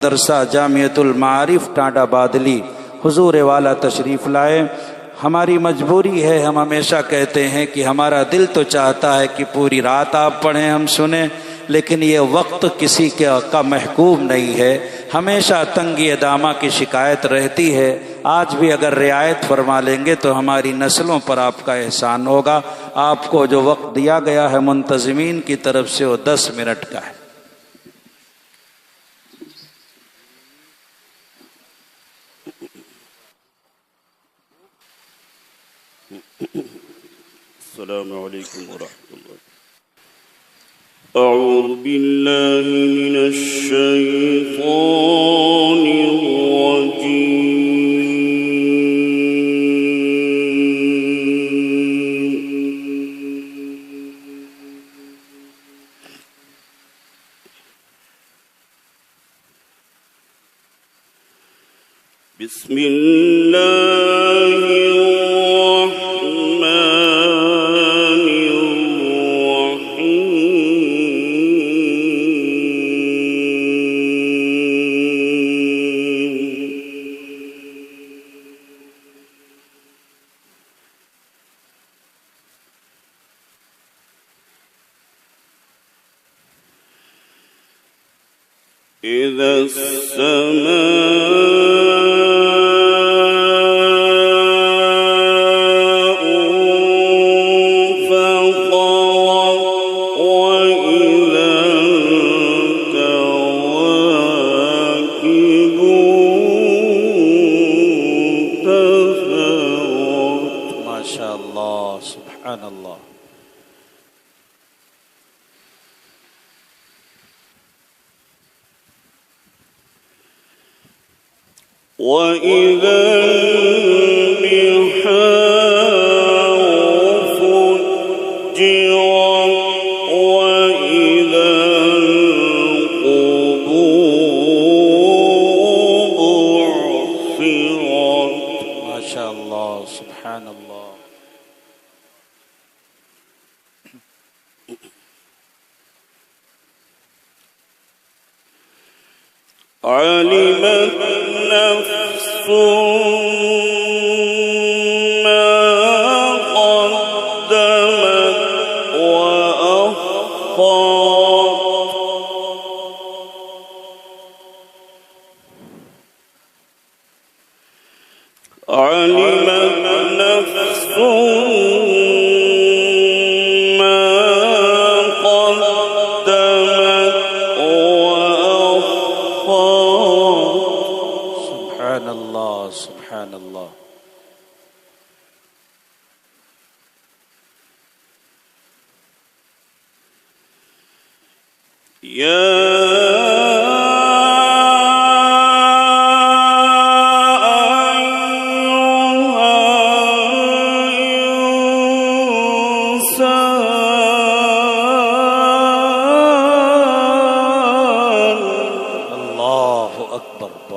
दरसा जामियतुल मारिफ टांडा बादली हुजूर वाला तशरीफ़ लाए। हमारी मजबूरी है, हम हमेशा कहते हैं कि हमारा दिल तो चाहता है कि पूरी रात आप पढ़ें हम सुने, लेकिन ये वक्त किसी का महकूम नहीं है। हमेशा तंगी दामा की शिकायत रहती है। आज भी अगर रियायत फरमा लेंगे तो हमारी नस्लों पर आपका एहसान होगा। आपको जो वक्त दिया गया है मुंतज़िमीन की तरफ से वो 10 मिनट का है। अस्सलामु अलैकुम वरहमतुल्लाह। अऊज़ु बिल्लाहि मिनश शैतानिर रजीम। बिस्मिल्लाहिर إذا السماء انفطرت وإذا الكواكب انتثرت. ما شاء الله سبحان الله. وإذا البحار فجرت وإذا القبور بعثرت. ما شاء الله سبحان الله. علمت نفس ما قدمت وأخرت. علمت نفس ما قدمت سبحان الله سبحان الله.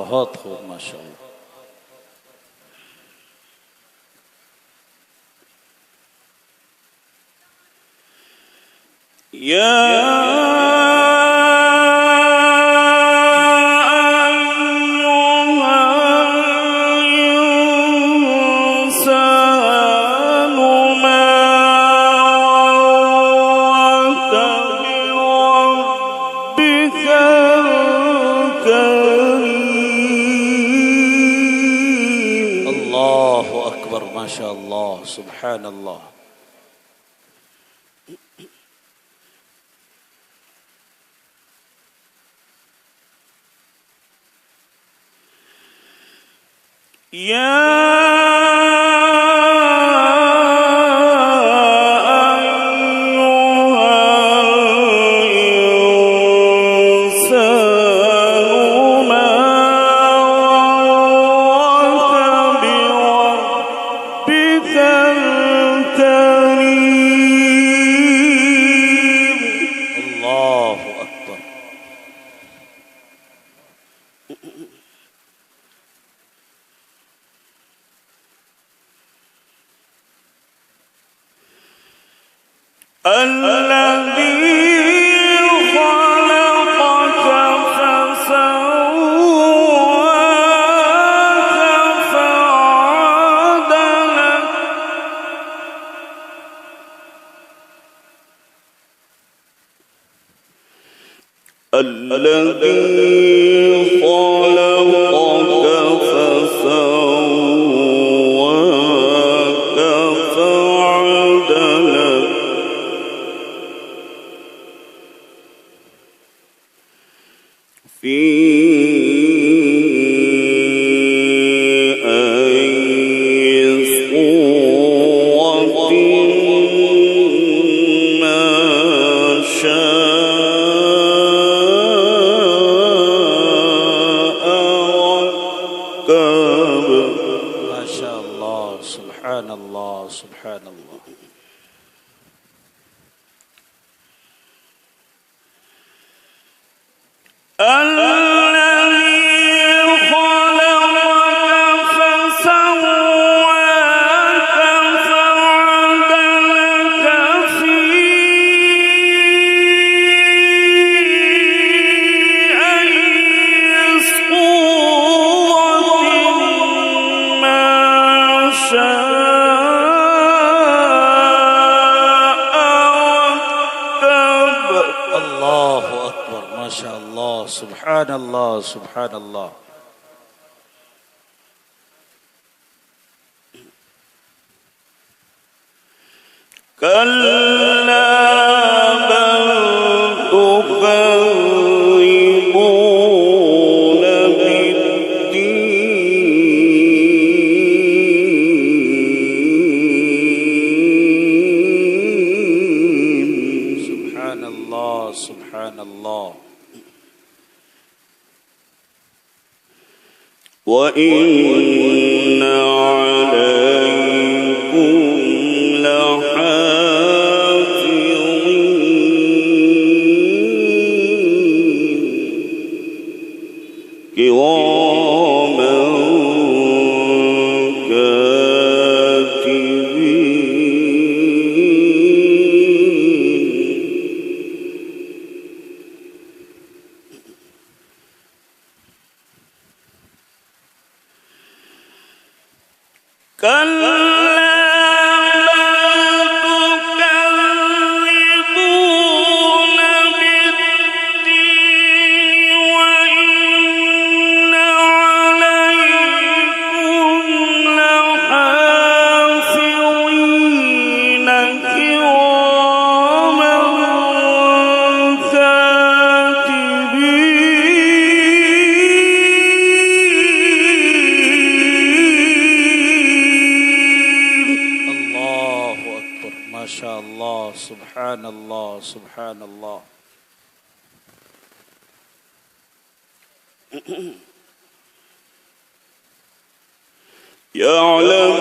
बहुत खूब माशाअल्लाह. ما شاء الله سبحان الله. الذي خلقك فسواك الذي خلقك فسواك فعدلك في أي صورة ما شاء ركب. ما شاء الله. سبحان الله سبحان الله. الله أكبر. ما شاء الله. سبحان الله سبحان الله. كلا بل تكذبون بالدين. سبحان الله سبحان الله. وإن عليكم لحافظين كراما كاتبين. كلا تكذبون بالدين وإن عليكم لحافظين كراما كاتبين. الله أكبر. ما شاء الله. سبحان الله سبحان الله.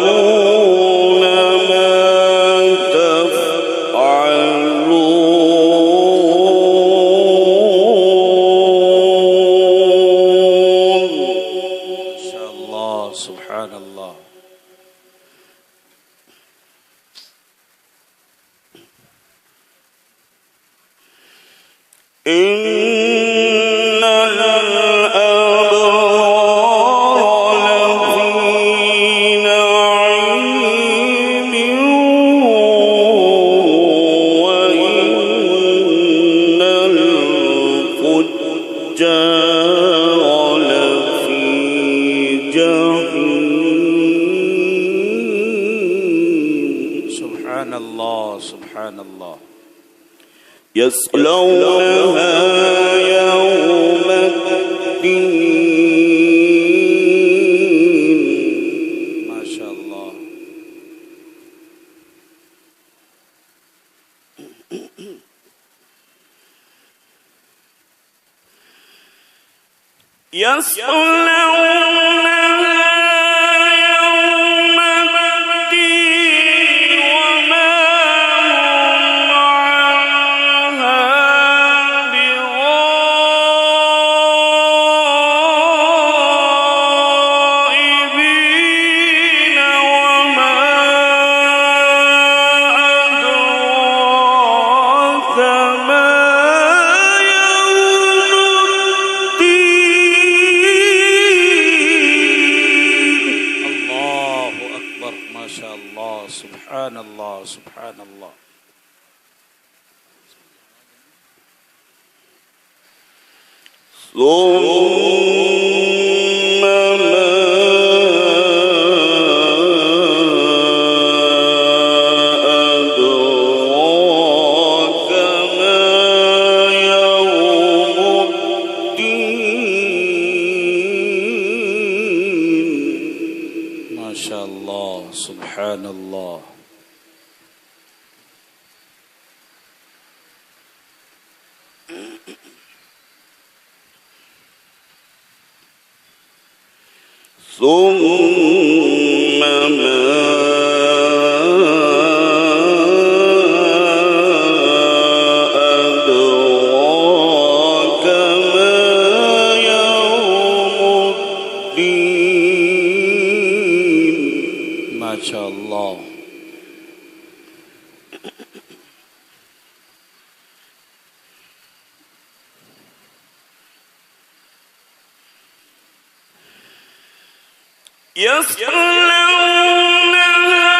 يعلمون ما تفعلون. ما شاء الله. سبحان الله. إن الأبرار لفي نعيم وإن الفجار لفي جحيم. سبحان الله سبحان الله. يصلونها يوم الدين. ما شاء الله. يصلونها يوم الدين وما هم عنها بغائبين. وما أدراك ما يوم الدين. الله أكبر. ما شاء الله. سبحان الله سبحان الله. ثم ما أدراك ما يوم الدين ما شاء الله سبحان الله. ثم ما أدراك ما يوم الدين ما شاء الله. يصلونها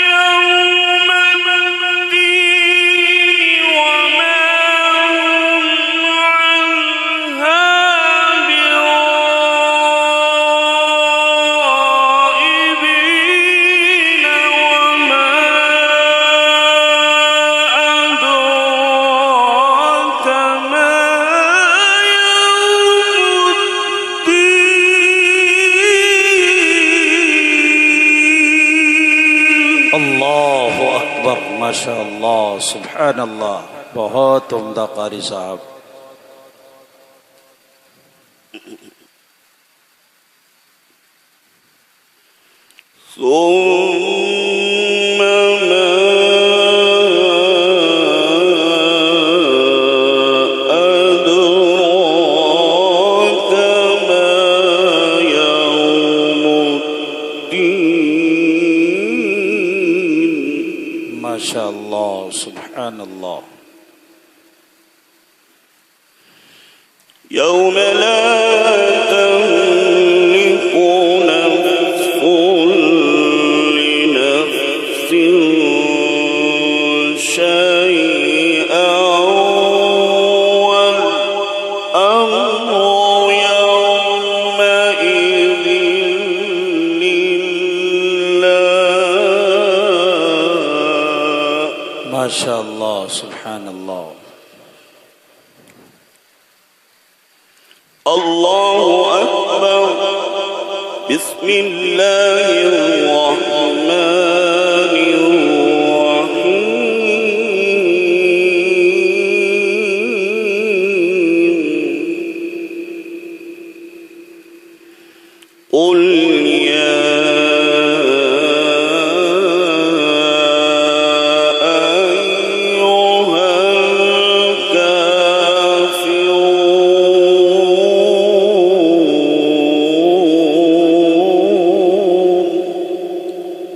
يوم الدين وما هم عنها بغائبين وما أدراك ما अल्लाह अकबर। माशा अल्लाह सुभान अल्लाह। बहुत उम्दा कारी साहब। ثم ما أدراك ما يوم الدين माशा अल्लाह सुभान अल्लाह। يوم لا تملك نفس لنفس شيئا والأمر يومئذ لله माशा अल्लाह सुभान अल्लाह। الله أكبر بسم الله الرحمن الرحيم قل يا أيها الكافرون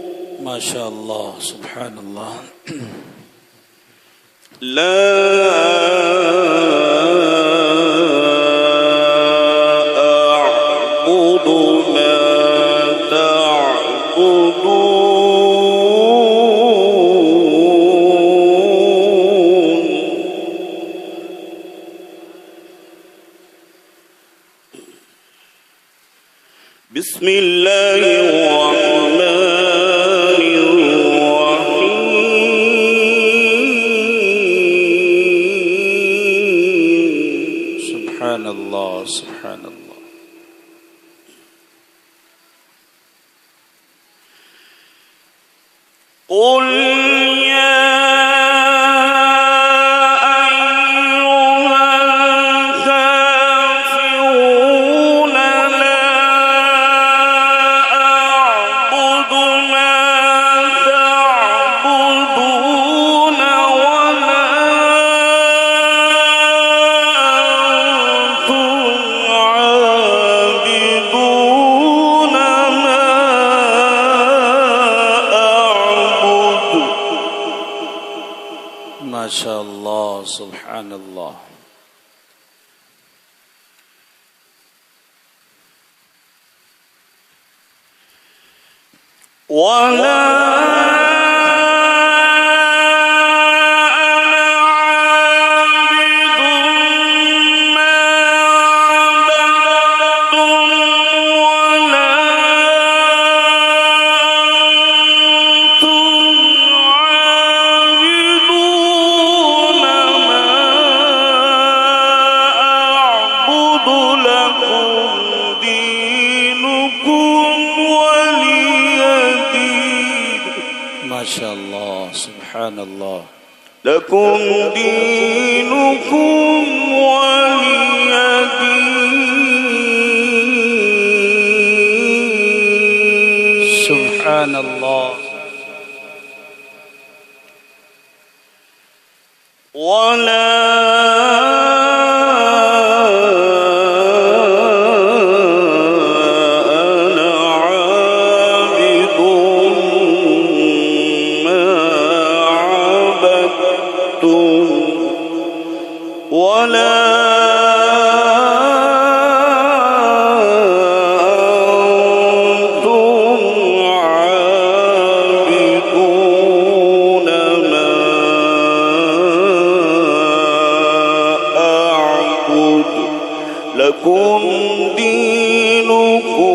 माशा अल्लाह सुभान अल्लाह। لا أعبد ما تعبدون بسم الله الرحمن الرحيم सुभान अल्लाह सुभान अल्लाह। قل يا أيها الكافرون لا أعبد ما تعبدون ولا أنتم عابدون ما أعبد माशा अल्लाह सुभान अल्लाह। ولا أنا عابد ما माशाअल्लाह सुभान अल्लाह। لكم دينكم ولي دين सुभान अल्लाह। ولا أنا عابد ما عبدتم ولا لكم دينكم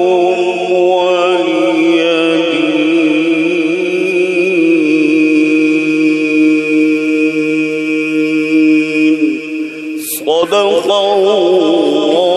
ولي دين. صدق الله